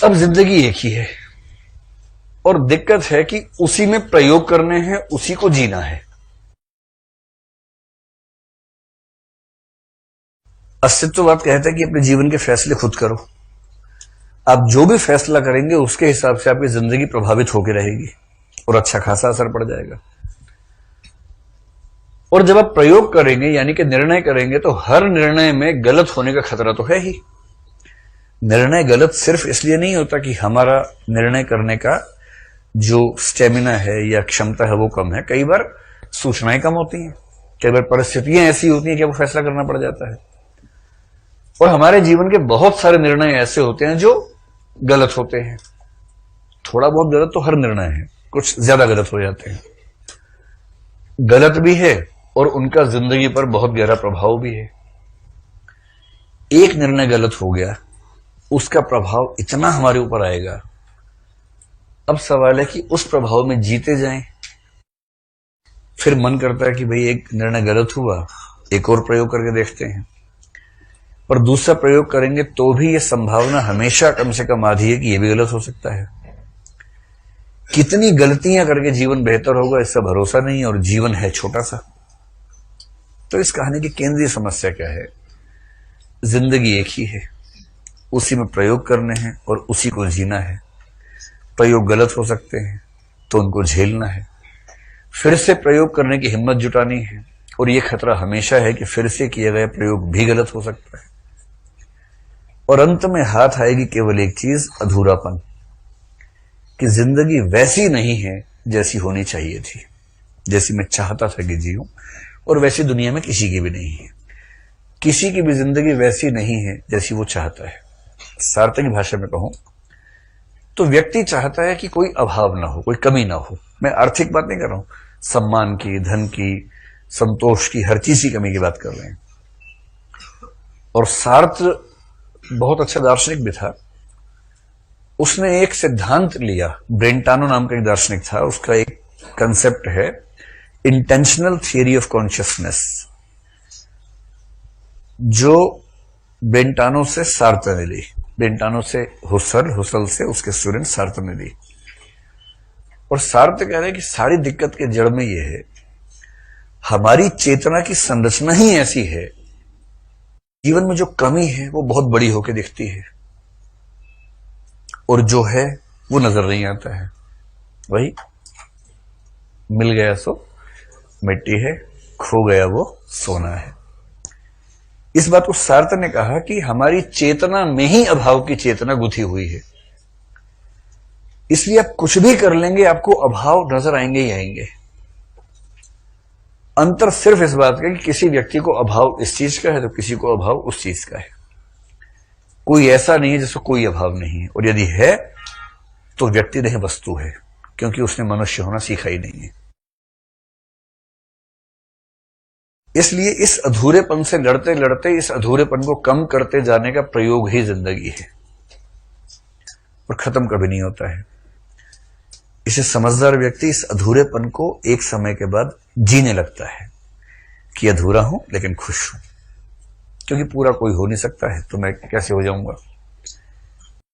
अब जिंदगी एक ही है और दिक्कत है कि उसी में प्रयोग करने हैं, उसी को जीना है। अस्तित्ववाद कहता है कि अपने जीवन के फैसले खुद करो। आप जो भी फैसला करेंगे उसके हिसाब से आपकी जिंदगी प्रभावित होकर रहेगी और अच्छा खासा असर पड़ जाएगा। और जब आप प्रयोग करेंगे यानी कि निर्णय करेंगे तो हर निर्णय में गलत होने का खतरा तो है ही। निर्णय गलत सिर्फ इसलिए नहीं होता कि हमारा निर्णय करने का जो स्टेमिना है या क्षमता है वो कम है। कई बार सूचनाएं कम होती हैं, कई बार परिस्थितियां ऐसी होती हैं कि वो फैसला करना पड़ जाता है। और हमारे जीवन के बहुत सारे निर्णय ऐसे होते हैं जो गलत होते हैं। थोड़ा बहुत गलत तो हर निर्णय है, कुछ ज्यादा गलत हो जाते हैं। गलत भी है और उनका जिंदगी पर बहुत गहरा प्रभाव भी है। एक निर्णय गलत हो गया, उसका प्रभाव इतना हमारे ऊपर आएगा। अब सवाल है कि उस प्रभाव में जीते जाएं। फिर मन करता है कि भाई एक निर्णय गलत हुआ, एक और प्रयोग करके देखते हैं। पर दूसरा प्रयोग करेंगे तो भी यह संभावना हमेशा कम से कम आधी है कि यह भी गलत हो सकता है। कितनी गलतियां करके जीवन बेहतर होगा इसका भरोसा नहीं, और जीवन है छोटा सा। तो इस कहानी की केंद्रीय समस्या क्या है? जिंदगी एक ही है, उसी में प्रयोग करने हैं और उसी को जीना है। प्रयोग गलत हो सकते हैं तो उनको झेलना है, फिर से प्रयोग करने की हिम्मत जुटानी है। और यह खतरा हमेशा है कि फिर से किया गया प्रयोग भी गलत हो सकता है। और अंत में हाथ आएगी केवल एक चीज, अधूरापन, कि जिंदगी वैसी नहीं है जैसी होनी चाहिए थी, जैसी मैं चाहता था कि जीऊं। और वैसी दुनिया में किसी की भी नहीं है। किसी की भी जिंदगी वैसी नहीं है जैसी वो चाहता है। सार्थक भाषा में कहूं तो व्यक्ति चाहता है कि कोई अभाव ना हो, कोई कमी ना हो। मैं आर्थिक बात नहीं कर रहा हूं, सम्मान की, धन की, संतोष की, हर चीज की कमी की बात कर रहे हैं। और सार्त्र बहुत अच्छा दार्शनिक भी था। उसने एक सिद्धांत लिया, ब्रेंटानो नाम का एक दार्शनिक था। उसका एक कंसेप्ट है इंटेंशनल थियरी ऑफ कॉन्शियसनेस, जो ब्रेंटानो से सार्त्र ने ली, ब्रेंटानो से हुसल, हुसल से उसके स्टूडेंट सार्त्र ने ली। और सार्त्र कह रहे हैं कि सारी दिक्कत के जड़ में यह है, हमारी चेतना की संरचना ही ऐसी है, जीवन में जो कमी है वो बहुत बड़ी होकर दिखती है और जो है वो नजर नहीं आता है। वही मिल गया सो मिट्टी है, खो गया वो सोना है। इस बात को सार्त्र ने कहा कि हमारी चेतना में ही अभाव की चेतना गुथी हुई है। इसलिए आप कुछ भी कर लेंगे आपको अभाव नजर आएंगे ही आएंगे। अंतर सिर्फ इस बात का कि किसी व्यक्ति को अभाव इस चीज का है तो किसी को अभाव उस चीज का है। कोई ऐसा नहीं है जिसको कोई अभाव नहीं है, और यदि है तो व्यक्ति नहीं वस्तु है, क्योंकि उसने मनुष्य होना सीखा ही नहीं है। इसलिए इस अधूरेपन से लड़ते लड़ते इस अधूरेपन को कम करते जाने का प्रयोग ही जिंदगी है, और खत्म कभी नहीं होता है। इसे समझदार व्यक्ति इस अधूरेपन को एक समय के बाद जीने लगता है कि अधूरा हूं लेकिन खुश हूं, क्योंकि पूरा कोई हो नहीं सकता है तो मैं कैसे हो जाऊंगा।